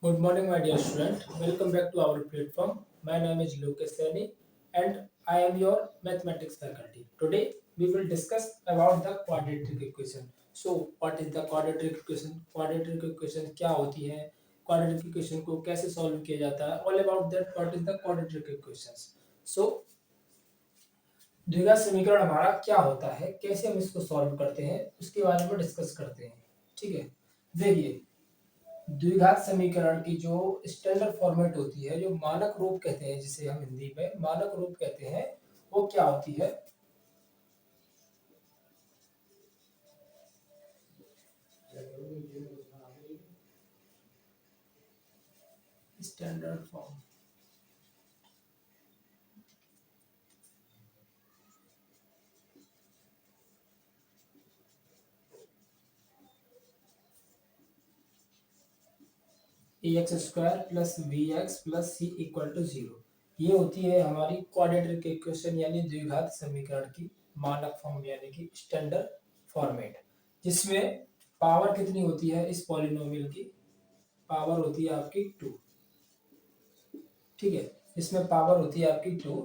Good morning, my dear student. Welcome back to our platform. My name is Lucas Saini, and I am your mathematics faculty. Today, we will discuss about the quadratic equation. So, what is the quadratic equation? Quadratic equation क्या होती है? Quadratic equation को कैसे solve किया जाता है? All about that. What is the quadratic equations? So, द्विघात समीकरण हमारा क्या होता है, कैसे हम इसको सॉल्व करते हैं, उसके बारे में डिस्कस करते हैं। ठीक है, देखिए, द्विघात समीकरण की जो स्टैंडर्ड फॉर्मेट होती है, जो मानक रूप कहते हैं, जिसे हम हिंदी में मानक रूप कहते हैं, वो क्या होती है? Standard form. A X square plus B X plus C equal to zero, ये होती है हमारी क्वाड्रेटिक इक्वेशन यानी द्विघात समीकरण की मानक फॉर्म यानी कि स्टैंडर्ड फॉर्मेट, जिसमें पावर कितनी होती है? इस पॉलिनोमियल की पावर होती है आपकी 2। ठीक है, इसमें पावर होती है आपकी 2।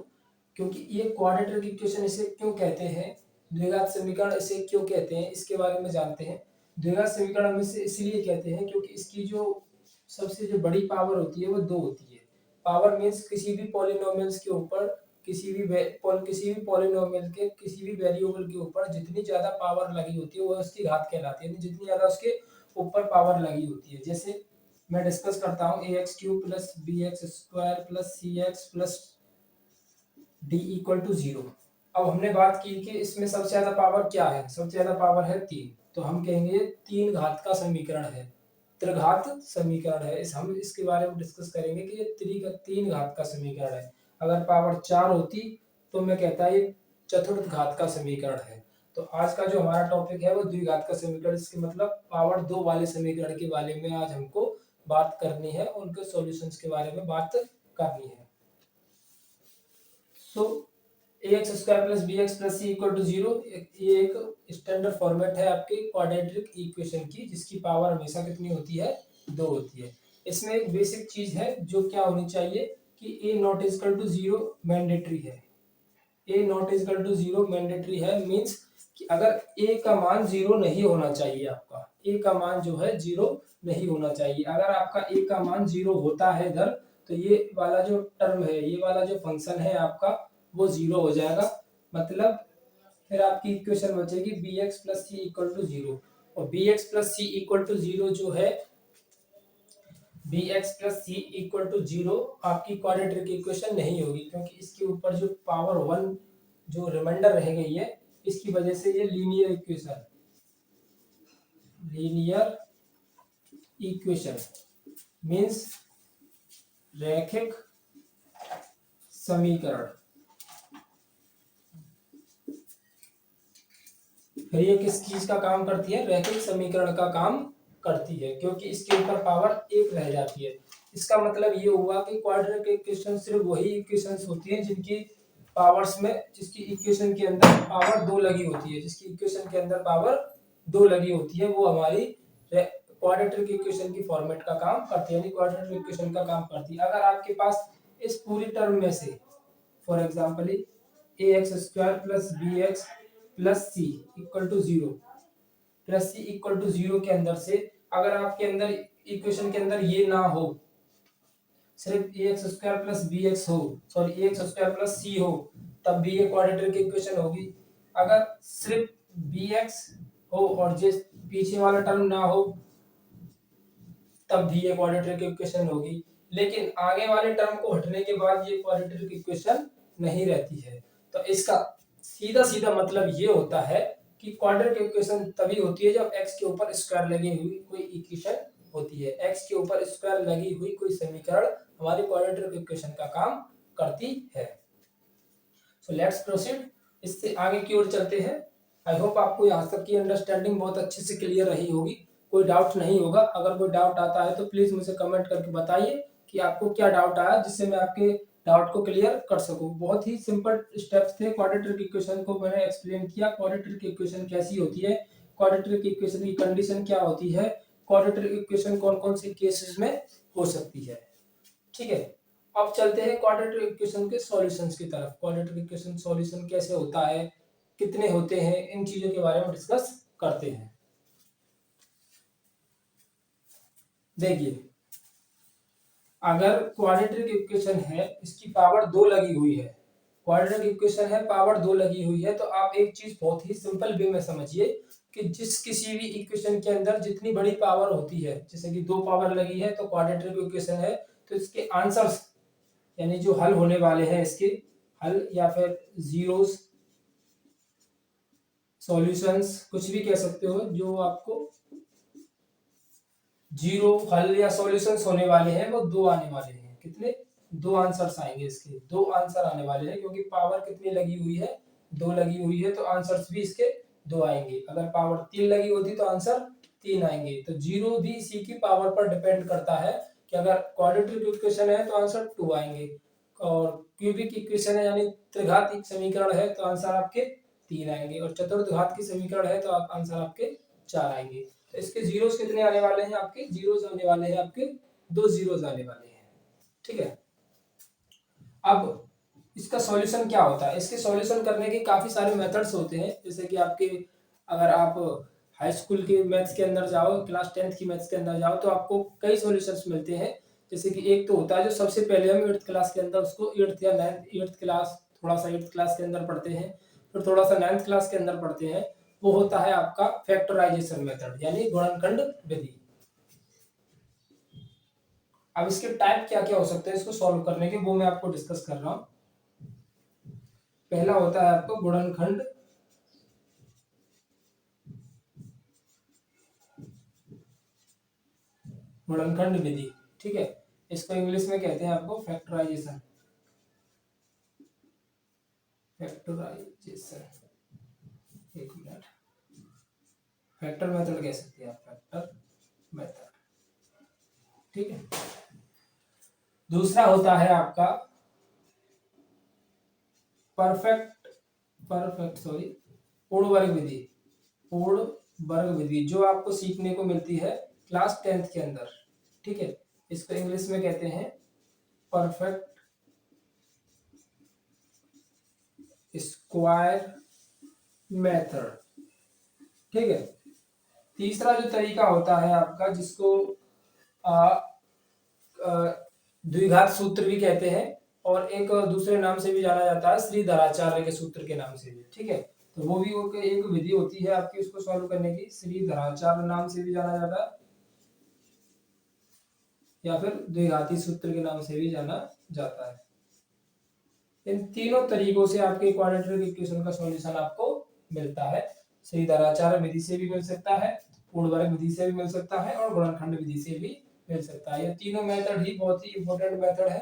क्योंकि ये क्वाड्रेटिक इक्वेशन इसे क्यों कहते हैं, द्विघात समीकरण इसे क्यों कहते हैं, इसके बारे में जानते हैं। द्विघात समीकरण में से इसलिए कहते हैं क्योंकि इसकी जो सबसे जो बड़ी पावर होती है वो 2 होती है। पावर मीन्स किसी भी पॉलिनोमियल्स के ऊपर, किसी भी पॉलिनोमियल के किसी भी वेरिएबल के ऊपर जितनी ज्यादा पावर लगी होती है वो उसकी घात कहलाती है, यानी जितनी ज्यादा उसके ऊपर पावर लगी होती है। जैसे मैं डिस्कस करता हूँ, A X cube plus B X square plus C X plus D equal to zero. अब हमने बात की कि इसमें सबसे ज्यादा पावर क्या है, सबसे ज्यादा पावर है 3, तो हम कहेंगे 3 घात का समीकरण है, त्रिघात समीकरण है। हम इसके बारे में डिस्कस करेंगे कि ये 3 घात का समीकरण है। अगर पावर 4 होती तो मैं कहता ये चतुर्थ घात का समीकरण है। तो आज का जो हमारा टॉपिक है वो द्विघात का समीकरण, इसके मतलब पावर 2 वाले समीकरण के बारे में आज हमको बात करनी है, उनके सॉल्यूशंस के बारे में बात करनी है। So A X square plus B X plus C equal to zero, ये एक स्टैंडर्ड फॉर्मेट है आपकी क्वाड्रेटिक इक्वेशन की, जिसकी पावर हमेशा कितनी होती है? 2 होती है। इसमें एक बेसिक चीज है जो क्या होनी चाहिए कि A not equal to zero mandatory है। A not equal to zero mandatory है मींस कि अगर ए का मान जीरो नहीं होना चाहिए, आपका ए का मान जो है जीरो नहीं होना चाहिए। अगर आपका ए का मान जीरो होता है इधर, तो ये वाला जो टर्म है, ये वाला जो फंक्शन है आपका, वो जीरो हो जाएगा। मतलब फिर आपकी इक्वेशन बचेगी B X plus C equal to zero. और B X plus C equal to zero जो है, B X plus C equal to zero आपकी क्वाड्रेटिक इक्वेशन नहीं होगी, क्योंकि इसके ऊपर जो पावर 1 जो रिमाइंडर रह गई है, इसकी वजह से ये linear equation, linear equation means रैखिक समीकरण। फिर ये किस चीज का काम करती है? रैखिक समीकरण का काम करती है, क्योंकि इसके ऊपर पावर 1 रह जाती है। इसका मतलब ये हुआ कि क्वाड्रेटिक इक्वेशन सिर्फ वही इक्वेशंस होती हैं जिनकी पावर्स में, जिसकी इक्वेशन के अंदर पावर 2 लगी होती है, जिसकी इक्वेशन के अंदर पावर 2 लगी होती है, वो हमारी क्वाड्रेटिक इक्वेशन की फॉर्मेट का काम करती है, यानी क्वाड्रेटिक इक्वेशन का काम करती है। अगर आपके पास इस पूरी टर्म में से for example A X square plus B X plus C equal to zero, plus C equal to zero के अंदर से अगर आपके अंदर इक्वेशन के अंदर ये ना हो, सिर्फ A X square plus B X हो, sorry A X square plus C हो, तब भी ये क्वाड्रेटिक इक्वेशन होगी। अगर सिर्फ बी एक्स हो और जिस पीछे वाला टर्म ना हो, तब भी ये क्वाड्रेटिक इक्वेशन होगी। लेकिन आगे वाले टर्म को हटने के बाद ये क्वाड्रेटिक इक्वेशन नहीं रहती है। तो इसका सीधा सीधा मतलब ये होता है कि क्वाड्रेटिक इक्वेशन तभी होती है जब x के ऊपर स्क्वायर लगी हुई कोई इक्वेशन होती है। x के ऊपर स्क्वायर लगी हुई कोई समीकरण हमारी क्वाड्रेटिक इक्वेशन का काम करती है। सो लेट्स प्रोसीड, इससे आगे की ओर चलते हैं। आई होप आपको यहाँ तक की अंडरस्टैंडिंग बहुत अच्छे से क्लियर रही होगी, कोई डाउट नहीं होगा। अगर कोई डाउट आता है तो प्लीज मुझे कमेंट करके बताइए कि आपको क्या डाउट आया, जिससे मैं आपके डाउट को क्लियर कर सकूं। बहुत ही सिंपल स्टेप्स थे, क्वाड्रेटिक इक्वेशन को मैंने एक्सप्लेन किया। क्वाड्रेटिक इक्वेशन कैसी होती है, क्वाड्रेटिक इक्वेशन की कंडीशन क्या होती है, क्वाड्रेटिक इक्वेशन कौन कौन से केसेस में हो सकती है। ठीक है, अब चलते हैं क्वाड्रेटिक इक्वेशन के सॉल्यूशंस की तरफ। क्वाड्रेटिक इक्वेशन सॉल्यूशन कैसे होता है, कितने होते हैं, इन चीजों के बारे में डिस्कस करते हैं। देखिए, अगर क्वाड्रेटिक इक्वेशन है, इसकी पावर 2 लगी हुई है, क्वाड्रेटिक इक्वेशन है, पावर 2 लगी हुई है, तो आप एक चीज बहुत ही सिंपल वे में समझिए कि जिस किसी भी इक्वेशन के अंदर जितनी बड़ी पावर होती है, जैसे कि 2 पावर लगी है तो क्वाड्रेटिक इक्वेशन है, तो इसके आंसर्स यानी जो हल होने वाले हैं, इसके हल या फिर जीरोस, सॉल्यूशंस, कुछ भी कह सकते हो, जो आपको जीरो हल या सॉल्यूशंस होने वाले हैं वो 2 आने वाले हैं। कितने? 2 आंसर्स आएंगे, इसके 2 आंसर आने वाले हैं, क्योंकि पावर कितनी लगी हुई है, 2 लगी हुई है, तो आंसर्स भी इसके 2 आएंगे। अगर पावर 3 लगी होती तो आंसर 3 आएंगे। तो जीरो भी इसी की पावर पर डिपेंड करता है कि अगर क्वाड्रेटिक इक्वेशन है तो आंसर 2 आएंगे, और क्यूबिक इक्वेशन है यानी त्रिघात समीकरण है तो आंसर आपके 3 आएंगे, और चतुर्थ घात की समीकरण है तो आंसर आपके 4 आएंगे। तो इसके जीरोस कितने आने वाले हैं? आपके जीरोस आने वाले हैं, आपके 2 जीरोस आने वाले हैं। ठीक है, अब इसका सॉल्यूशन क्या होता है? इसके सॉल्यूशन करने के काफी सारे मेथड्स होते हैं, जैसे कि आपके अगर आप हाई स्कूल के मैथ्स के अंदर जाओ, क्लास 10th की मैथ्स के अंदर जाओ, तो आपको कई सॉल्यूशंस मिलते हैं। जैसे कि एक तो होता है जो सबसे पहले हम 8th क्लास के अंदर उसको 8th या 8th क्लास, थोड़ा सा 8th क्लास के अंदर पढ़ते हैं, फिर थोड़ा सा 9th क्लास के अंदर पढ़ते हैं, वो होता है आपका फैक्टराइजेशन मेथड यानी गुणनखंड विधि। अब इसके टाइप क्या क्या हो सकते हैं इसको सॉल्व करने के, वो मैं आपको डिस्कस कर रहा हूं। पहला होता है आपको गुणनखंड विधि। ठीक है, इसको इंग्लिश में कहते हैं आपको फैक्टराइजेशन। एक मिनट, फैक्टर मेथड कह सकते हैं आप, फैक्टर मेथड। ठीक है, दूसरा होता है आपका पूर्ण वर्ग विधि। पूर्ण वर्ग विधि जो आपको सीखने को मिलती है क्लास 10th के अंदर। ठीक है, इसको इंग्लिश में कहते हैं परफेक्ट स्क्वायर मेथड। ठीक है, तीसरा जो तरीका होता है आपका, जिसको द्विघात सूत्र भी कहते हैं, और एक दूसरे नाम से भी जाना जाता है श्रीधराचार्य के सूत्र के नाम से भी। ठीक है, तो वो भी एक विधि होती है आपकी उसको सॉल्व करने की, श्रीधराचार्य नाम से भी जाना जाता है, या फिर द्विघाती सूत्र के नाम से भी जाना जाता है। इन तीनों तरीकों से आपके क्वाड्रेटिक इक्वेशन का सॉल्यूशन आपको मिलता है। श्रीधराचार्य विधि से भी मिल सकता है, पूर्ण वर्ग विधि से भी मिल सकता है, और गुणनखंड विधि से भी मिल सकता है। ये तीनों मेथड ही बहुत ही इंपॉर्टेंट मेथड है।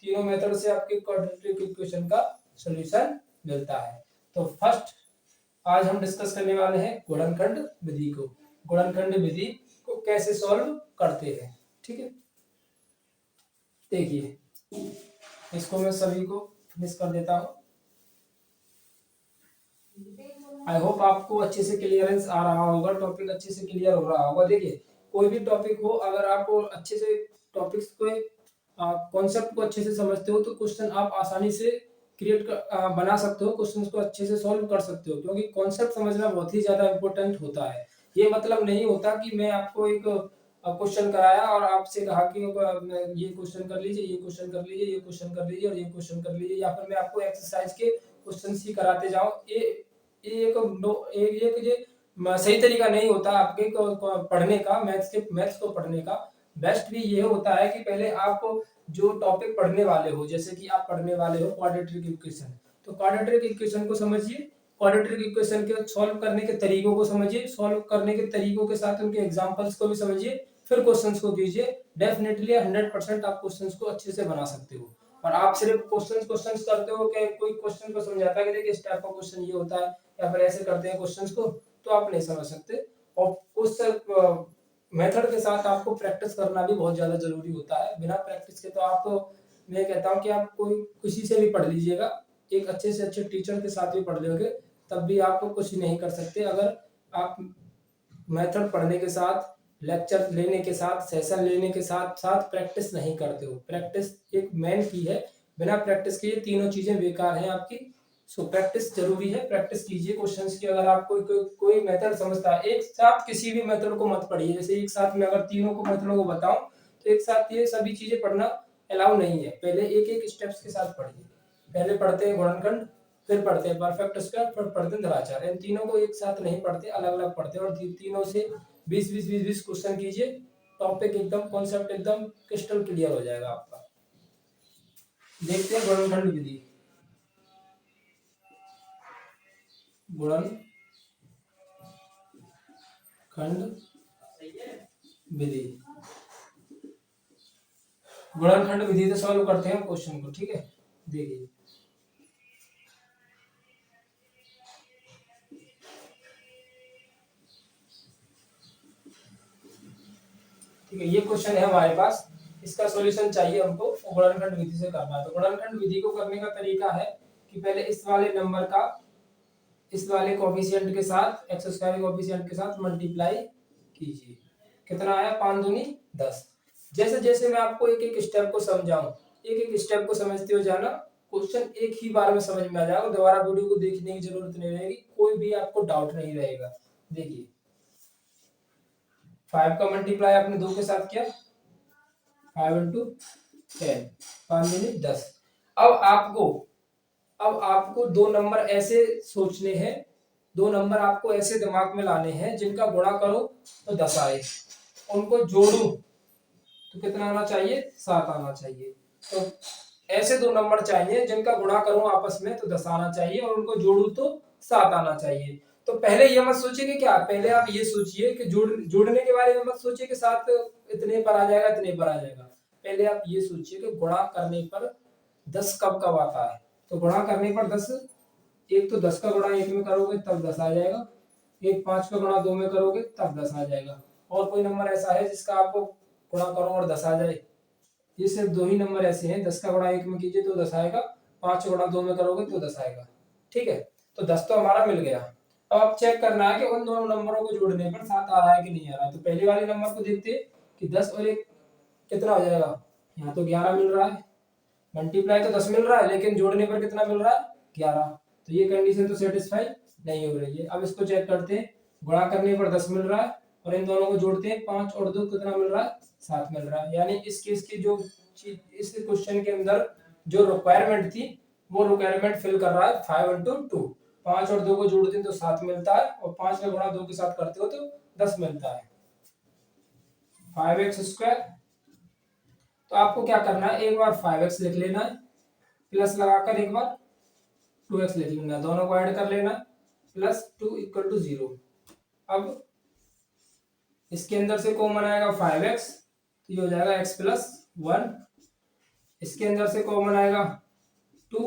तीनों मेथड से आपके क्वाड्रेटिक इक्वेशन का सॉल्यूशन मिलता है। तो फर्स्ट आज हम डिस्कस करने वाले हैं गुणनखंड विधि को। गुणनखंड विधि को कैसे सॉल्व करते हैं। ठीक है, देखिए इसको मैं सभी को फिनिश कर देता हूं। आई होप आपको अच्छे से क्लियरेंस आ रहा होगा, टॉपिक अच्छे से क्लियर हो रहा होगा। देखिए, कोई भी टॉपिक हो, अगर आप अच्छे से टॉपिक्स को कॉन्सेप्ट को अच्छे से समझते हो तो क्वेश्चन आप आसानी से बना सकते हो, क्वेश्चंस को अच्छे से सॉल्व कर सकते हो, क्योंकि कॉन्सेप्ट समझना बहुत ही ज्यादा इंपॉर्टेंट होता है। ये मतलब नहीं होता कि मैं आपको एक क्वेश्चन कराया और आपसे कहा कि ये क्वेश्चन कर लीजिए, ये क्वेश्चन कर लीजिए, ये क्वेश्चन कर लीजिए और ये क्वेश्चन कर लीजिए, या फिर मैं आपको एक्सरसाइज के क्वेश्चन ही कराते जाऊं। ये सही तरीका नहीं होता आपके पढ़ने का, मैथ्स को पढ़ने का। बेस्ट भी ये होता है कि पहले आप जो टॉपिक पढ़ने वाले हो, जैसे कि आप पढ़ने वाले हो क्वाड्रेटिक इक्वेशन, तो क्वाड्रेटिक इक्वेशन को समझिए, क्वाड्रेटिक इक्वेशन के सॉल्व करने के तरीकों को समझिए, सॉल्व करने के तरीकों के साथ उनके एग्जांपल्स को भी समझिए, फिर क्वेश्चंस को कीजिए। डेफिनेटली 100% आप क्वेश्चंस को अच्छे से बना सकते हो। और आप सिर्फ क्वेश्चंस करते हो कि कोई क्वेश्चन को समझाता है कि देखिए इस टाइप का क्वेश्चन ये होता है, या फिर ऐसे करते हैं क्वेश्चंस को, तो आप नहीं समझ सकते। और उस मेथड के साथ आपको प्रैक्टिस करना भी बहुत ज्यादा जरूरी होता है। बिना प्रैक्टिस के तो आप, मैं कहता हूँ कि आप कोई किसी से भी पढ़ लीजिएगा, एक अच्छे से अच्छे टीचर के साथ भी पढ़ लोगे, तब भी आप कुछ नहीं कर सकते अगर आप मेथड पढ़ने के साथ लेक्चर लेने के साथ, सेशन लेने के साथ साथ प्रैक्टिस नहीं करते हो। प्रैक्टिस एक मेन की है, बिना प्रैक्टिस के ये तीनों चीजें बेकार हैं आपकी। सो प्रैक्टिस जरूरी है, प्रैक्टिस कीजिए क्वेश्चंस की। अगर आप कोई मेथड समझता है, एक साथ किसी भी मेथड को मत पढ़िए। जैसे एक साथ में अगर तीनों को मेथडों को बताऊं तो एक साथ ये सभी चीजें पढ़ना अलाउ नहीं है। पहले एक एक स्टेप्स के साथ पढ़िए। पहले पढ़ते हैं गुणनखंड, फिर पढ़ते हैं परफेक्ट स्क्वायर, फिर पढ़ते हैं दराचार। इन तीनों को एक साथ नहीं पढ़ते, अलग अलग पढ़ते हैं। और तीनों से 20 क्वेश्चन कीजिए। टॉपिक एकदम, कॉन्सेप्ट एकदम क्रिस्टल क्लियर हो जाएगा आपका। देखते हैं गुणनखंड विधि। गुणनखंड विधि, गुणनखंड विधि से सॉल्व करते हैं क्वेश्चन को। ठीक है, देखिए ठीक है, ये क्वेश्चन है हमारे पास। इसका सॉल्यूशन चाहिए हमको, गुणनखंड विधि से करना है। तो गुणनखंड विधि को करने का तरीका है कि पहले इस वाले नंबर का इस वाले कोफिशिएंट के साथ, एक्स स्क्वायर के कोफिशिएंट के साथ मल्टीप्लाई कीजिए। कितना आया, 5 दूनी 10। जैसे जैसे मैं आपको एक एक स्टेप को समझाऊं, एक एक स्टेप को समझते हो जाना। क्वेश्चन एक ही बार में समझ में आ जाएगा, दोबारा वीडियो को देखने की जरूरत नहीं रहेगी, कोई भी आपको डाउट नहीं रहेगा। देखिए 5 का मल्टीप्लाई आपने 2 के साथ किया, 5 इंटू 10, 5 दूनी 10। अब आपको दो नंबर ऐसे सोचने हैं, दो नंबर आपको ऐसे दिमाग में लाने हैं जिनका गुणा करो तो 10 आए, उनको जोड़ो तो कितना आना चाहिए, 7 आना चाहिए। तो ऐसे दो नंबर चाहिए जिनका गुणा करूं आपस में तो 10 आना चाहिए, और उनको जोड़ू तो 7 आना चाहिए। तो पहले ये मत सोचिए कि क्या, पहले आप ये सोचिए कि जोड़ने के बारे में मत सोचिए कि 7 इतने पर आ जाएगा, इतने पर आ जाएगा। पहले आप ये सोचिए कि गुणा करने पर 10 कब कब आता है। तो गुणा करने पर 10, एक तो 10 का गुणा 1 में करोगे तब 10 आ जाएगा, एक 5 का गुणा 2 में करोगे तब 10 आ जाएगा। और कोई नंबर ऐसा है जिसका आपको गुणा करो और 10 आ जाए? ये सिर्फ दो ही नंबर ऐसे हैं, 10 का गुणा 1 में कीजिए तो 10 आएगा, 5 का गुणा 2 में करोगे तो 10 आएगा। ठीक है, तो 10 तो हमारा मिल गया। अब आप चेक करना है कि उन दोनों नंबरों को जोड़ने पर 7 आ रहा है कि नहीं आ रहा। तो पहले वाले नंबर को देखते हैं कि 10 और 1 कितना हो जाएगा। यहाँ तो 11 मिल रहा है, मल्टीप्लाई तो 10 मिल रहा है, लेकिन जोड़ने पर कितना मिल रहा है, 11। तो ये कंडीशन तो सेटिस्फाई नहीं हो रही है। अब इसको चेक करते हैं, गुणा करने पर 10 मिल रहा है और इन दोनों को जोड़ते हैं, 5 और 2 कितना मिल रहा है, 7 मिल रहा है। यानी इस केस की जो इस क्वेश्चन के अंदर जो रिक्वायरमेंट थी वो रिक्वायरमेंट फिल कर रहा है 5 इंटू 2। 5 और 2 को जोड़ते हैं तो 7 मिलता है, और 5 का गुणा 2 के साथ करते हो तो 10 मिलता है, 5x स्क्वायर। तो आपको क्या करना है, एक बार 5x लिख लेना है, प्लस लगाकर एक बार 2x लिख लेना, दोनों को ऐड कर लेना, प्लस 2 इक्वल टू 0। अब इसके अंदर से कॉमन आएगा 5x, तो ये हो जाएगा x प्लस 1। इसके अंदर से कॉमन आएगा 2,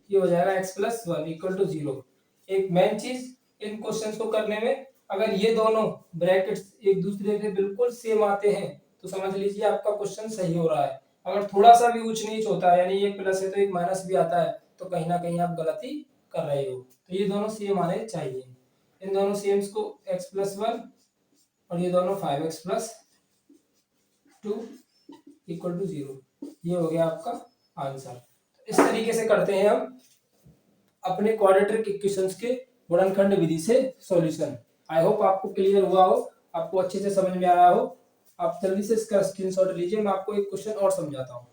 ये हो जाएगा x प्लस 1 इक्वल टू 0। एक मेन चीज इन क्वेश्चंस को करने में, अगर ये दोनों ब्रैकेट्स एक दूसरे के बिल्कुल सेम आते हैं तो समझ लीजिए आपका क्वेश्चन सही हो रहा है। अगर थोड़ा सा भी ऊंच नीच होता है, यानी एक प्लस है तो एक माइनस भी आता है, तो कहीं ना कहीं आप गलती कर रहे हो। तो ये दोनों सेम आने चाहिए। इन दोनों सेम्स को x प्लस 1 और ये दोनों 5x प्लस 2 इक्वल टू 0, ये हो गया आपका आंसर। इस तरीके से करते हैं हम अपने क्वाड्रेटिक इक्वेशंस के गुणनखंड विधि से सॉल्यूशन। आई होप आपको क्लियर हुआ हो, आपको अच्छे से समझ में आया हो। आप जल्दी से इसका स्क्रीनशॉट लीजिए, मैं आपको एक क्वेश्चन और समझाता हूँ।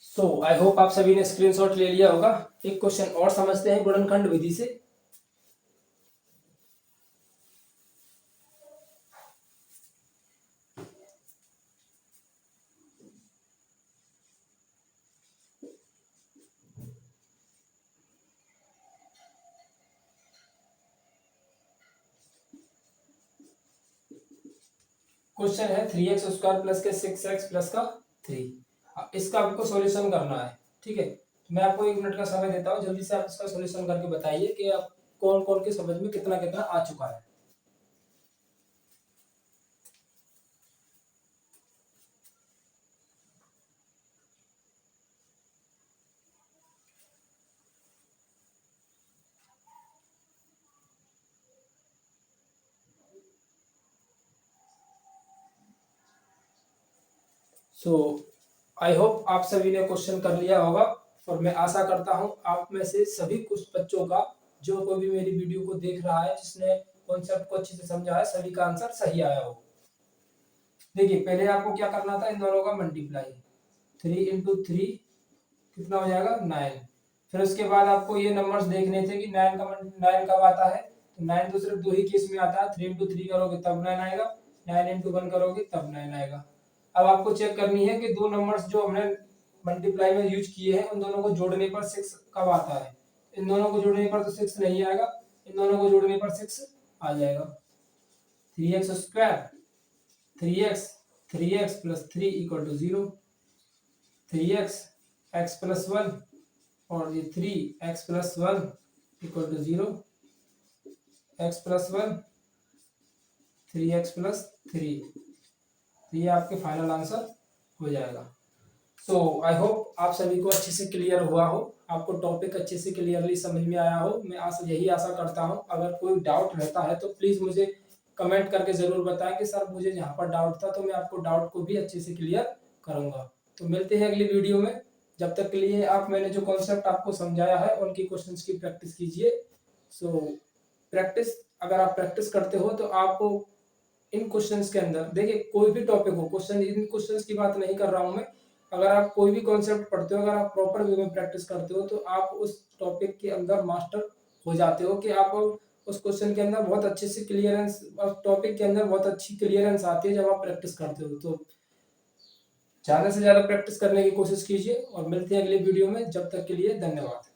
सो आई होप आप सभी ने स्क्रीनशॉट ले लिया होगा। एक क्वेश्चन और समझते हैं गुणनखंड विधि से। क्वेश्चन है 3x स्क्वायर प्लस के 6x प्लस का 3। इसका आपको सॉल्यूशन करना है। ठीक है, तो मैं आपको 1 मिनट का समय देता हूँ, जल्दी से आप इसका सॉल्यूशन करके बताइए कि आप कौन कौन के समझ में कितना कितना आ चुका है। सो आई होप आप सभी ने क्वेश्चन कर लिया होगा और मैं आशा करता हूँ आप में से सभी कुछ बच्चों का, जो कोई भी मेरी वीडियो को देख रहा है जिसने कॉन्सेप्ट को अच्छे से समझा है, सभी का आंसर सही आया हो। देखिए पहले आपको क्या करना था, इन दोनों का मल्टीप्लाई, 3 इंटू 3 कितना हो जाएगा 9। फिर उसके बाद आपको ये नंबर्स देखने थे कि 9 कब आता है, तो 9 तो सिर्फ दो ही केस में आता है, 3 इंटू 3 करोगे तब 9 आएगा, 9 इंटू 1 करोगे तब 9 आएगा। अब आपको चेक करनी है कि दो नंबर्स जो हमने मल्टीप्लाई में यूज किए हैं उन दोनों को जोड़ने पर 6 कब आता है। इन दोनों को जोड़ने पर तो 6 नहीं आएगा, इन दोनों को जोड़ने पर 6 आ जाएगा। 3x square 3x plus 3 equal to 0, 3x x plus 1 और ये 3x plus 1 equal to 0, x plus 1 3x plus 3, तो ये आपके फाइनल आंसर हो जाएगा। सो आई होप आप सभी को अच्छे से क्लियर हुआ हो, आपको टॉपिक अच्छे से क्लियरली समझ में आया हो। मैं यही आशा करता हूं, अगर कोई डाउट रहता है तो प्लीज मुझे कमेंट करके जरूर बताएं कि सर मुझे यहाँ पर डाउट था, तो मैं आपको डाउट को भी अच्छे से क्लियर करूंगा। तो मिलते हैं अगली वीडियो में, जब तक के लिए आप, मैंने जो कॉन्सेप्ट आपको समझाया है उनकी क्वेश्चंस की प्रैक्टिस कीजिए। सो प्रैक्टिस, अगर आप प्रैक्टिस करते हो तो आपको इन क्वेश्चंस के अंदर, देखिए कोई भी टॉपिक हो, क्वेश्चन इन क्वेश्चंस की बात नहीं कर रहा हूं मैं, अगर आप कोई भी कॉन्सेप्ट पढ़ते हो, अगर आप प्रॉपर वे में प्रैक्टिस करते हो तो आप उस टॉपिक के अंदर मास्टर हो जाते हो, कि आप उस क्वेश्चन के अंदर बहुत अच्छे से क्लियरेंस, टॉपिक के अंदर बहुत अच्छी क्लियरेंस आती है जब आप प्रैक्टिस करते हो। तो ज्यादा से ज्यादा प्रैक्टिस करने की कोशिश कीजिए और मिलते हैं अगले वीडियो में, जब तक के लिए धन्यवाद।